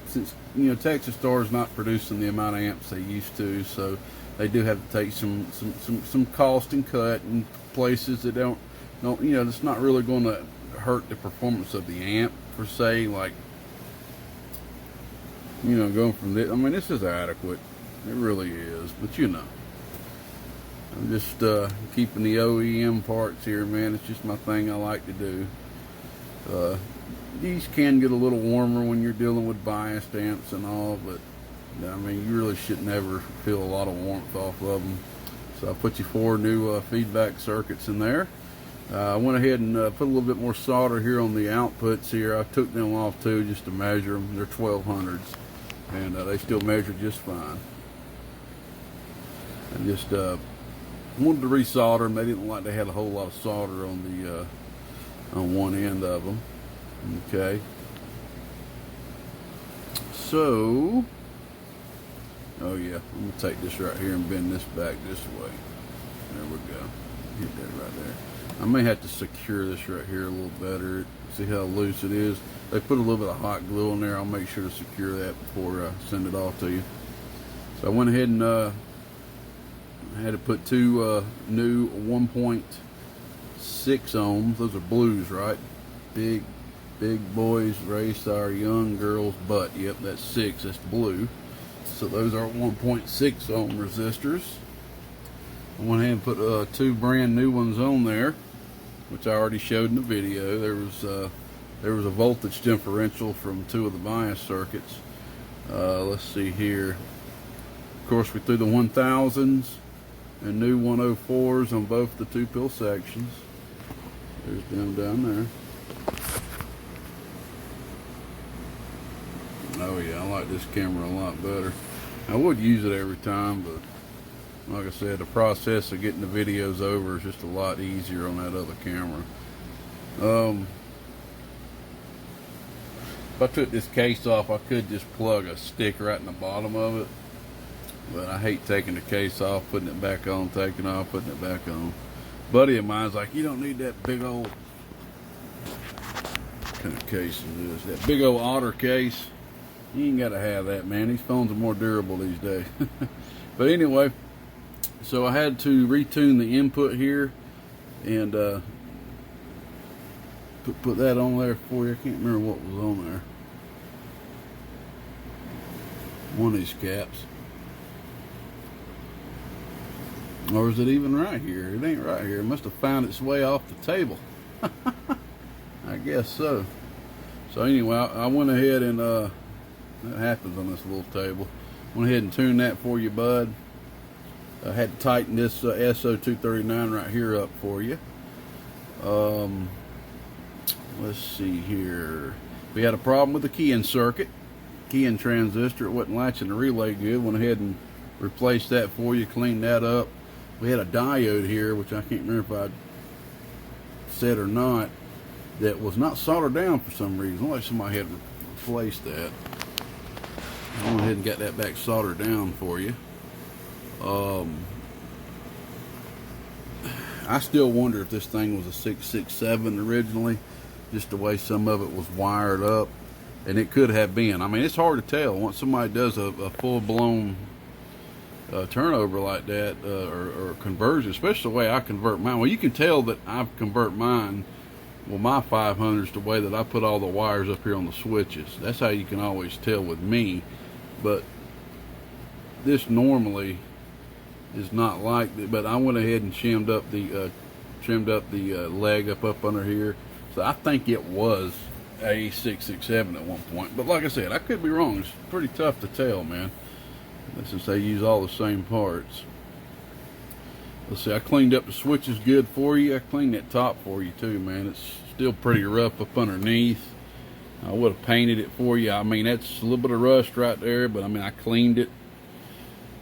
Since Texas Star is not producing the amount of amps they used to, so they do have to take some cost and cut in places that don't it's not really going to hurt the performance of the amp per se, like going from this. I mean, this is adequate, it really is, but I'm just keeping the OEM parts here, man. It's just my thing I like to do. These can get a little warmer when you're dealing with biased amps and all, but I mean, you really should never feel a lot of warmth off of them. So I put you 4 new feedback circuits in there. I went ahead and put a little bit more solder here on the outputs here. I took them off too just to measure them. They're 1200s, and they still measure just fine. I just wanted to resolder them. They didn't like they had a whole lot of solder on the on one end of them. Okay. So, oh yeah, I'm gonna take this right here and bend this back this way. There we go. Hit that right there. I may have to secure this right here a little better. See how loose it is? They put a little bit of hot glue on there. I'll make sure to secure that before I send it off to you. So I went ahead and I had to put 2 new 1.6 ohms. Those are blues, right? Big boys race our young girls' butt. Yep, that's 6. That's blue. So those are 1.6 ohm resistors. I went ahead and put 2 brand new ones on there, which I already showed in the video. There was a voltage differential from 2 of the bias circuits. Let's see here. Of course, we threw the 1000s and new 104s on both the 2-pill sections. There's them down there. Oh yeah, I like this camera a lot better. I would use it every time, but like I said, the process of getting the videos over is just a lot easier on that other camera. If I took this case off, I could just plug a stick right in the bottom of it, but I hate taking the case off, putting it back on, taking it off, putting it back on. A buddy of mine's like, you don't need that big old, what kind of case is this? That big old Otter case. You ain't gotta have that, man. These phones are more durable these days. But anyway, so I had to retune the input here and put that on there for you. I can't remember what was on there. One of these caps. Or is it even right here? It ain't right here. It must have found its way off the table. I guess so. So anyway, I went ahead and that happens on this little table. Went ahead and tuned that for you, bud. I had to tighten this SO239 right here up for you. Let's see here. We had a problem with the keying circuit, keying transistor. It wasn't latching the relay good. Went ahead and replaced that for you, cleaned that up. We had a diode here, which I can't remember if I said or not, that was not soldered down for some reason. Like somebody had replaced that. I went ahead and got that back soldered down for you. I still wonder if this thing was a 667 originally, just the way some of it was wired up, and it could have been. I mean, it's hard to tell once somebody does a full-blown turnover like that, or conversion, especially the way I convert mine. Well, you can tell that I convert mine, well, my 500s, the way that I put all the wires up here on the switches. That's how you can always tell with me. But this normally is not like that. But I went ahead and trimmed up the leg up under here. So I think it was a 667 at one point. But like I said, I could be wrong. It's pretty tough to tell, man. Since they use all the same parts. Let's see, I cleaned up the switches good for you. I cleaned that top for you too, man. It's still pretty rough up underneath. I would have painted it for you. I mean, that's a little bit of rust right there, but I mean, I cleaned it.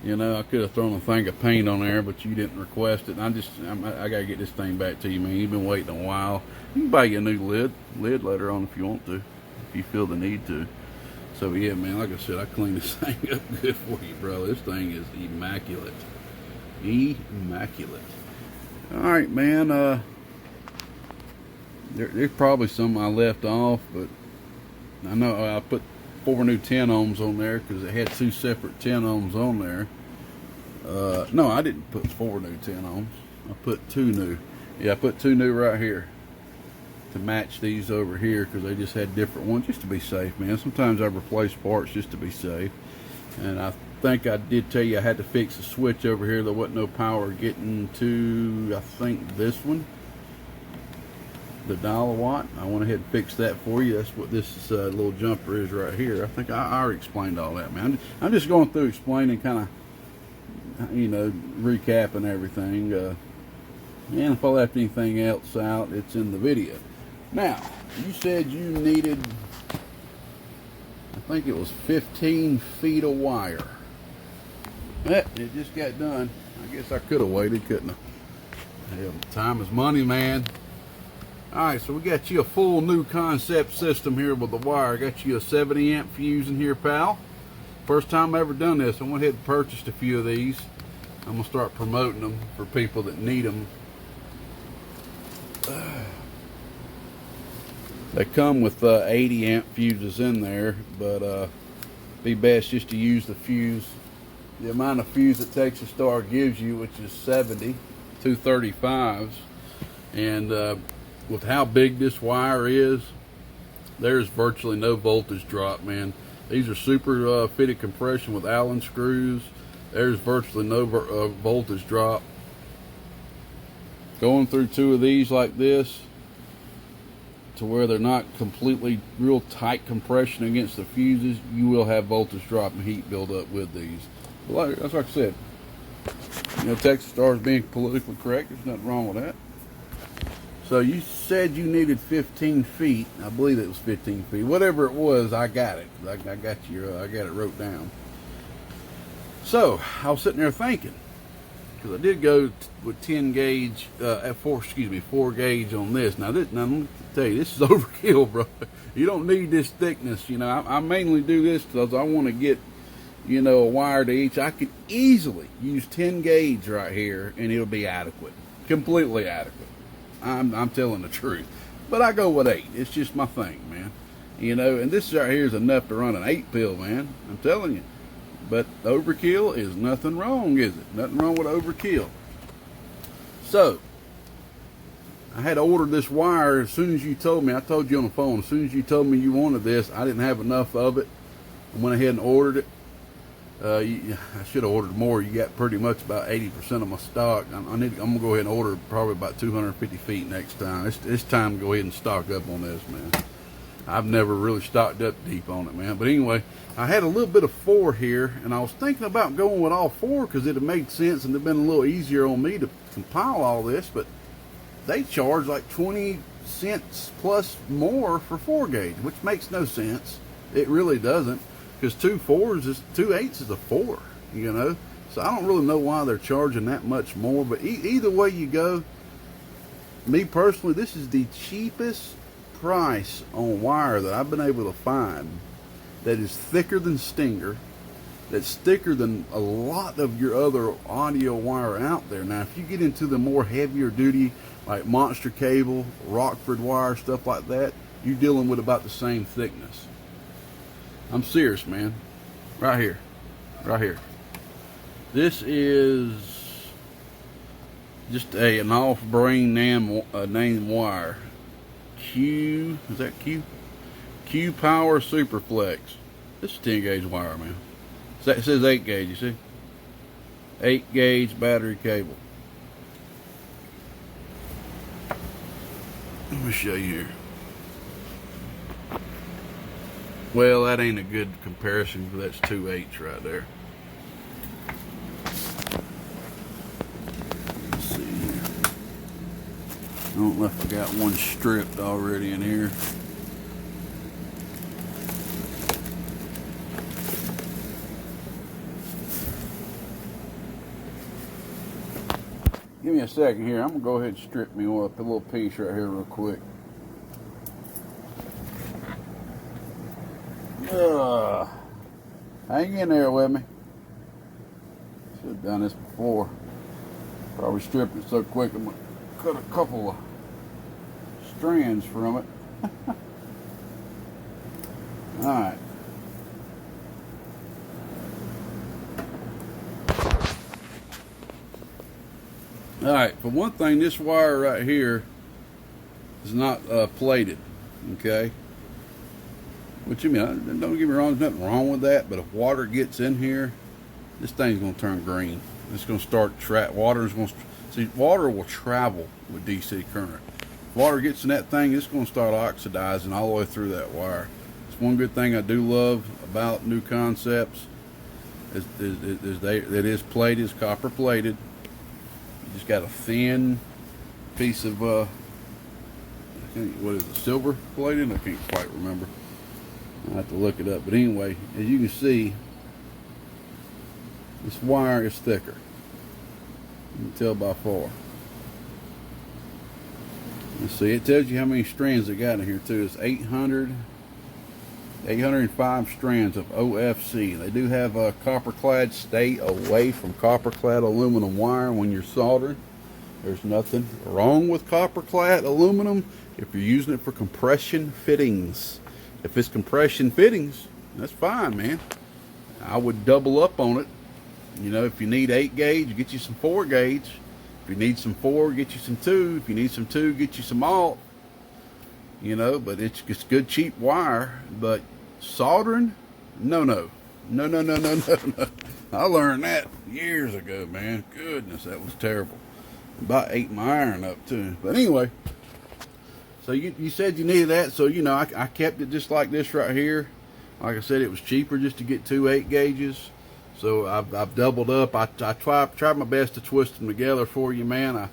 You know, I could have thrown a thing of paint on there, but you didn't request it. And I gotta get this thing back to you, man. You've been waiting a while. You can buy you a new lid later on if you want to, if you feel the need to. So yeah, man, like I said, I cleaned this thing up good for you, bro. This thing is immaculate. Immaculate. All right, man. There's probably some I left off, but I know I put 4 new 10 ohms on there because it had 2 separate 10 ohms on there. No, I didn't put 4 new 10 ohms. I put 2 new. Yeah, I put 2 new right here to match these over here because they just had different ones, just to be safe, man. Sometimes I replace parts just to be safe. And I think I did tell you I had to fix a switch over here. There wasn't no power getting to, I think, this one, the dial watt. I went ahead and fixed that for you. That's what this little jumper is right here. I think I already explained all that, man. I'm just going through explaining, kind of, you know, recapping everything. And if I left anything else out, it's in the video. Now, you said you needed, I think it was 15 feet of wire. It just got done. I guess I could have waited, couldn't I? Hell, time is money, man. Alright, so we got you a full new concept system here with the wire. Got you a 70 amp fuse in here, pal. First time I ever done this. I went ahead and purchased a few of these. I'm going to start promoting them for people that need them. They come with 80 amp fuses in there, but be best just to use the fuse, the amount of fuse that Texas Star gives you, which is 70, 235s. And with how big this wire is, there's virtually no voltage drop, man. These are super fitted compression with Allen screws. There's virtually no voltage drop. Going through 2 of these like this, to where they're not completely real tight compression against the fuses, you will have voltage drop and heat build up with these. Well, that's like I said. You know, Texas Star is being politically correct. There's nothing wrong with that. So you said you needed 15 feet. I believe it was 15 feet. Whatever it was, I got it. I got I got it wrote down. So I was sitting there thinking, because I did go with 10 gauge, at 4 gauge on this. Now let me tell you, this is overkill, bro. You don't need this thickness. You know, I mainly do this because I want to get, you know, a wire to each. I could easily use 10 gauge right here and it'll be adequate, completely adequate. I'm telling the truth, but I go with 8. It's just my thing, man. You know, and this right here is enough to run an 8 pill, man. I'm telling you. But overkill is nothing wrong, is it? Nothing wrong with overkill. So I had ordered this wire as soon as you told me. I told you on the phone, as soon as you told me you wanted this, I didn't have enough of it. I went ahead and ordered it. I should have ordered more. You got pretty much about 80% of my stock. I'm gonna go ahead and order probably about 250 feet next time. It's time to go ahead and stock up on this, man. I've never really stocked up deep on it, man. But anyway, I had a little bit of 4 here, and I was thinking about going with all 4 because it had made sense and it'd been a little easier on me to compile all this. But they charge like 20 cents plus more for 4 gauge, which makes no sense. It really doesn't. Because 2 8s is a 4, you know. So I don't really know why they're charging that much more. But either way you go, me personally, this is the cheapest price on wire that I've been able to find that is thicker than Stinger, that's thicker than a lot of your other audio wire out there. Now, if you get into the more heavier duty, like Monster Cable, Rockford wire, stuff like that, you're dealing with about the same thickness. I'm serious, man. Right here. Right here. This is just an off-brand name wire. Q, is that Q? Q Power Superflex. This is 10 gauge wire, man. It says 8 gauge, you see? 8 gauge battery cable. Let me show you here. Well, that ain't a good comparison, but that's 2 8s right there. Let's see here. I don't know if I got one stripped already in here. Give me a second here. I'm going to go ahead and strip me up a little piece right here real quick. Hang in there with me. Should have done this before. Probably stripped it so quick I'm going to cut a couple of strands from it. Alright. Alright, for one thing, this wire right here is not plated. Okay? What you mean? Don't get me wrong, there's nothing wrong with that, but if water gets in here, this thing's going to turn green. It's going to start water will travel with DC current. If water gets in that thing, it's going to start oxidizing all the way through that wire. It's one good thing I do love about new concepts is it is plated, it's copper plated. You just got a thin piece of what is it, silver plated? I can't quite remember. I'll have to look it up. But anyway, as you can see, this wire is thicker. You can tell by far. Let's see, it tells you how many strands it got in here too. It's 805 strands of OFC. They do have a copper clad. Stay away from copper clad aluminum wire when you're soldering. There's nothing wrong with copper clad aluminum if you're using it for compression fittings. If it's compression fittings, that's fine, man. I would double up on it. You know, if you need 8 gauge, get you some 4 gauge. If you need some 4, get you some 2. If you need some 2, get you some alt. You know, but it's good cheap wire. But soldering, no. I learned that years ago, man. Goodness, that was terrible. About ate my iron up too. But anyway. So you said you needed that, so you know I kept it just like this right here. Like I said, it was cheaper just to get 2 8 gauges. So I've doubled up. I tried my best to twist them together for you, man.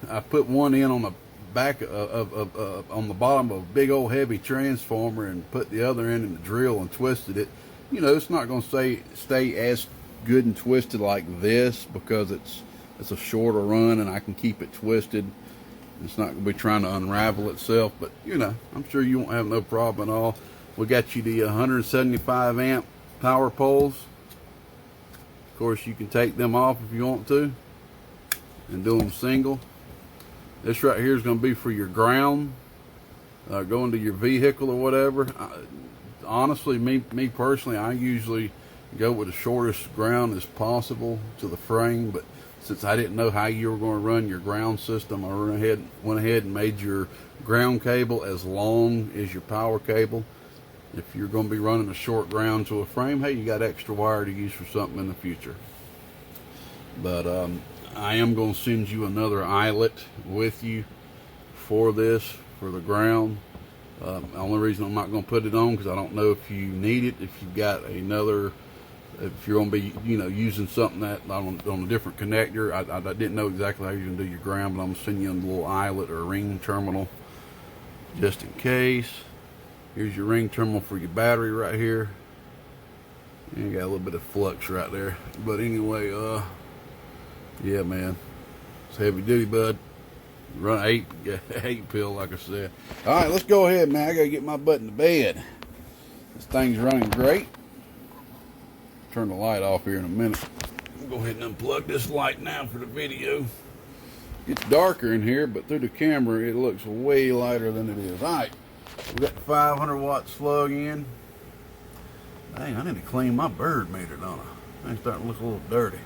I put one in on the back on the bottom of a big old heavy transformer and put the other end in the drill and twisted it. You know, it's not going to stay as good and twisted like this because it's a shorter run and I can keep it twisted. It's not going to be trying to unravel itself, but you know, I'm sure you won't have no problem at all. We got you the 175 amp power poles. Of course, you can take them off if you want to and do them single. This right here is going to be for your ground, going to your vehicle or whatever. Honestly, me personally, I usually go with the shortest ground as possible to the frame, but since I didn't know how you were going to run your ground system, I went ahead and made your ground cable as long as your power cable. If you're going to be running a short ground to a frame, hey, you got extra wire to use for something in the future. But I am going to send you another eyelet with you for this, for the ground. The only reason I'm not going to put it on because I don't know if you need it, if you've got another, if you're going to be, you know, using something that on a different connector. I didn't know exactly how you're going to do your ground, but I'm going to send you a little eyelet or a ring terminal just in case. Here's your ring terminal for your battery right here. And you got a little bit of flux right there. But anyway, yeah, man, it's heavy duty, bud. Run 8 pill, like I said. All right, let's go ahead, man. I gotta get my butt in the bed. This thing's running great. Turn the light off here in a minute. Go ahead and unplug this light now for the video. It's darker in here, but through the camera, it looks way lighter than it is. All right, we got the 500 watt slug in. Dang, I need to clean my bird meter, don't I? Thing's starting to look a little dirty.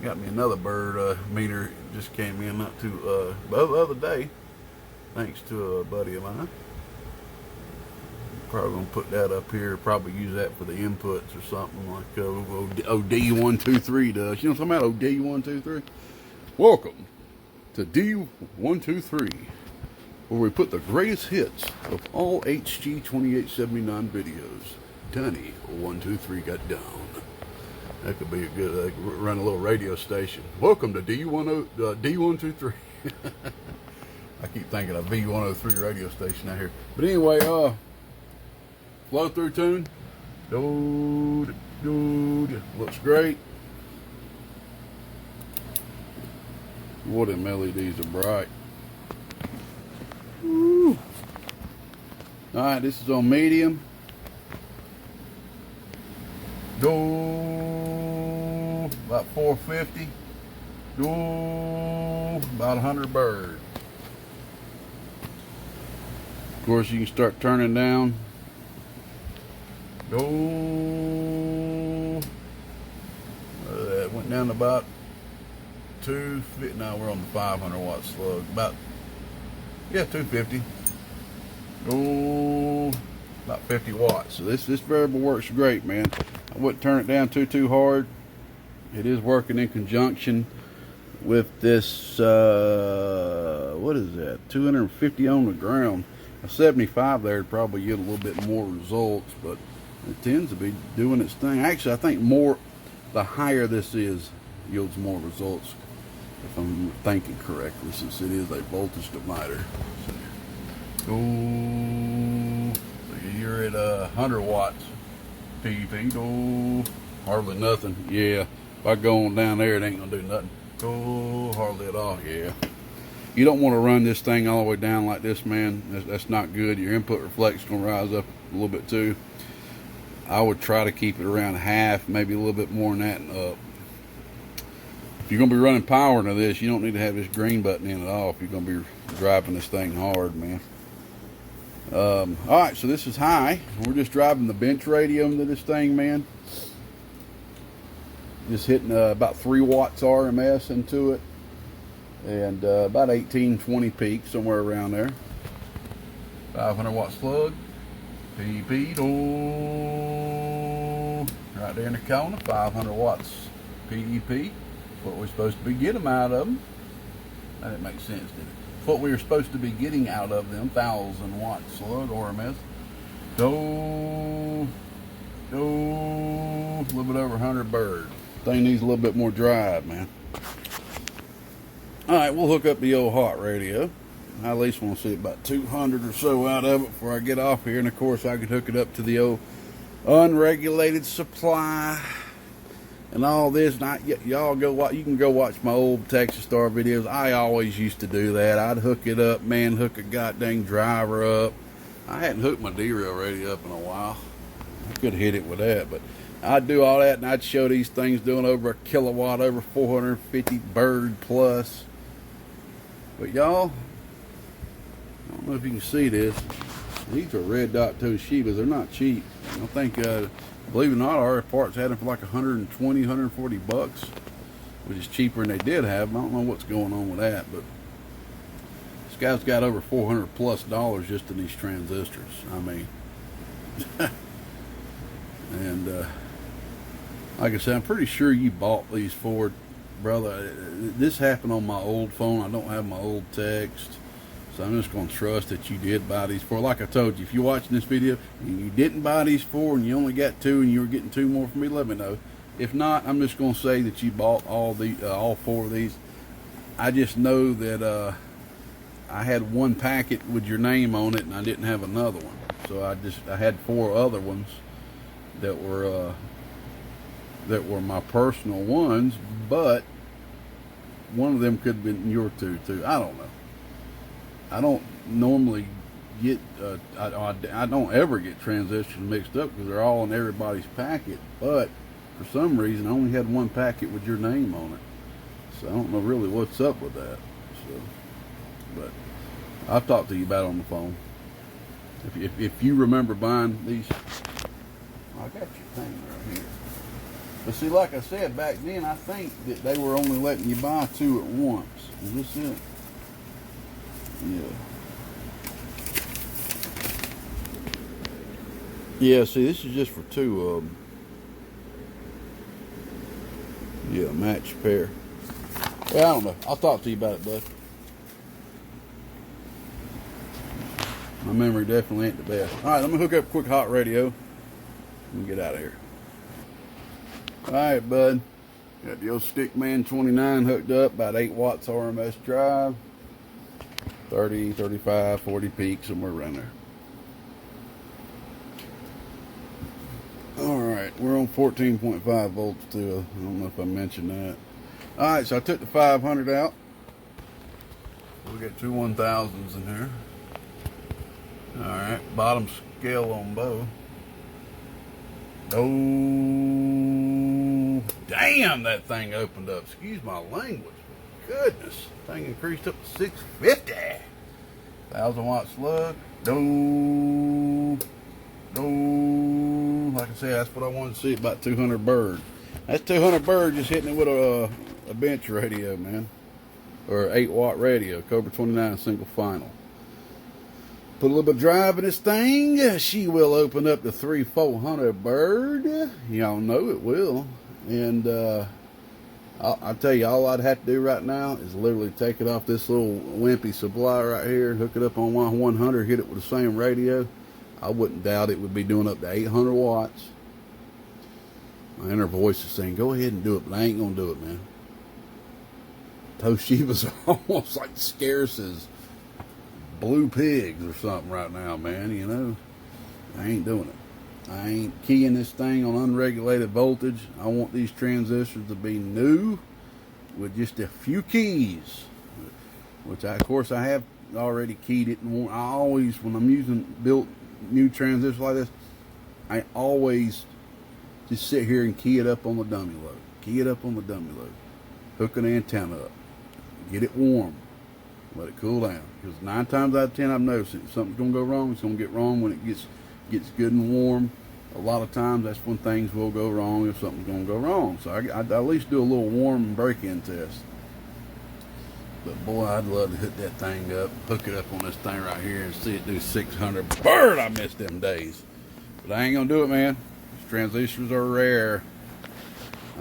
Got me another bird meter. Just came in not too the other day, thanks to a buddy of mine. Probably gonna put that up here. Probably use that for the inputs or something like OD123 does. You know what I'm talking about? OD123. Welcome to D123, where we put the greatest hits of all HG 2879 videos. Danny 123 got down. That could be a good, run a little radio station. Welcome to D123. I keep thinking of V103 radio station out here. But anyway, flow through tune. Looks great. Boy, them LEDs are bright. Woo. All right, this is on medium. About 450. About 100 bird. Of course, you can start turning down. It went down to about 250. Now we're on the 500 watt slug. About 250. About 50 watts. So this variable works great, man. I wouldn't turn it down too hard. It is working in conjunction with this, what is that, 250 on the ground. A 75 there would probably get a little bit more results, but it tends to be doing its thing. Actually, I think the higher this is, yields more results, if I'm thinking correctly, since it is a voltage divider. So you're at 100 watts. PEP, hardly nothing. Yeah, if I go on down there, it ain't gonna do nothing. Hardly at all. Yeah, you don't want to run this thing all the way down like this, man. That's not good. Your input reflex is gonna rise up a little bit too. I would try to keep it around half, maybe a little bit more than that and up. If you're gonna be running power into this, you don't need to have this green button in at all. If you're gonna be driving this thing hard, man. All right, so this is high. We're just driving the bench radio into this thing, man. Just hitting about 3 watts RMS into it, and about 18-20 peak, somewhere around there. 500 watt slug. PEP. Right there in the corner. 500 watts PEP. What we're supposed to be getting out of them. That didn't make sense, did it? What we were supposed to be getting out of them. 1,000 watt slug RMS. a little bit over 100 bird. Thing needs a little bit more drive, man. Alright, we'll hook up the old hot radio. I at least want to see about 200 or so out of it before I get off here. And of course I could hook it up to the old unregulated supply and all this. And y'all go watch, you can go watch my old Texas Star videos. I always used to do that. I'd hook it up, man, hook a goddamn driver up. I hadn't hooked my derail radio up in a while. I could hit it with that, but I'd do all that and I'd show these things doing over a kilowatt, over 450 bird plus. But y'all, I don't know if you can see this. These are red dot Toshibas. They're not cheap. I think, believe it or not, our parts had them for like 120, 140 bucks, which is cheaper than they did have. I don't know what's going on with that, but this guy's got over $400 plus just in these transistors. I mean, and like I said, I'm pretty sure you bought these for, brother. This happened on my old phone. I don't have my old text. So I'm just going to trust that you did buy these for. Like I told you, if you're watching this video and you didn't buy these for and you only got 2 and you were getting 2 more from me, let me know. If not, I'm just going to say that you bought all 4 of these. I just know that I had 1 packet with your name on it and I didn't have another one. So I had 4 other ones that were my personal ones, but one of them could have been your 2 too. I don't know. I don't normally get, I don't ever get transistors mixed up because they're all in everybody's packet. But for some reason, I only had 1 packet with your name on it. So I don't know really what's up with that. So, but I'll talk to you about it on the phone. If you remember buying these, I got your thing right here. But see, like I said, back then, I think that they were only letting you buy 2 at once. Is this it? Yeah. Yeah, see, this is just for 2 of them. Yeah, match pair. Well, I don't know. I'll talk to you about it, bud. My memory definitely ain't the best. Alright, let me hook up a quick hot radio and get out of here. Alright, bud. Got the old Stickman 29 hooked up, about 8 watts RMS drive. 30, 35, 40 peak, somewhere around there. Alright, we're on 14.5 volts too. I don't know if I mentioned that. Alright, so I took the 500 out. We got 2 1000s in here. Alright, bottom scale on both. Oh, damn, that thing opened up. Excuse my language. Goodness, thing increased up to 650. 1000 watt slug. No. Like I said, that's what I wanted to see, about 200 bird. That's 200 bird just hitting it with a bench radio, man. Or 8 watt radio, Cobra 29 single final. Put a little bit of drive in this thing. She will open up to 300-400 bird. Y'all know it will. And I'll tell you, all I'd have to do right now is literally take it off this little wimpy supply right here, hook it up on my 100, hit it with the same radio. I wouldn't doubt it would be doing up to 800 watts. My inner voice is saying, go ahead and do it, but I ain't going to do it, man. Toshibas are almost like scarce as blue pigs or something right now, man, you know. I ain't doing it. I ain't keying this thing on unregulated voltage. I want these transistors to be new with just a few keys, which of course I have already keyed it. And I always, when I'm using built new transistors like this, I always just sit here and key it up on the dummy load. Key it up on the dummy load. Hook an antenna up. Get it warm. Let it cool down. Because 9 times out of 10 I've noticed if something's going to go wrong, it's going to get wrong when it gets good and warm. A lot of times that's when things will go wrong if something's going to go wrong. So I at least do a little warm break-in test. But boy, I'd love to hook that thing up, hook it up on this thing right here and see it do 600. Bird, I miss them days. But I ain't going to do it, man. These transistors are rare.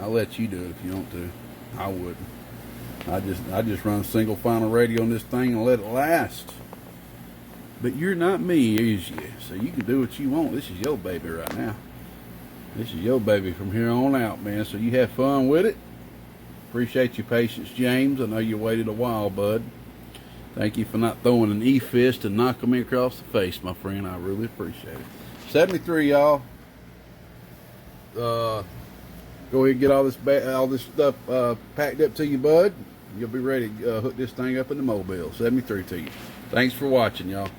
I'll let you do it if you want to. I wouldn't. I just run single final radio on this thing and let it last. But you're not me, is you? So you can do what you want. This is your baby right now. This is your baby from here on out, man. So you have fun with it. Appreciate your patience, James. I know you waited a while, bud. Thank you for not throwing an E-fist and knocking me across the face, my friend. I really appreciate it. 73, y'all. Go ahead and get all this stuff packed up to you, bud. You'll be ready to hook this thing up in the mobile. 73 to you. Thanks for watching, y'all.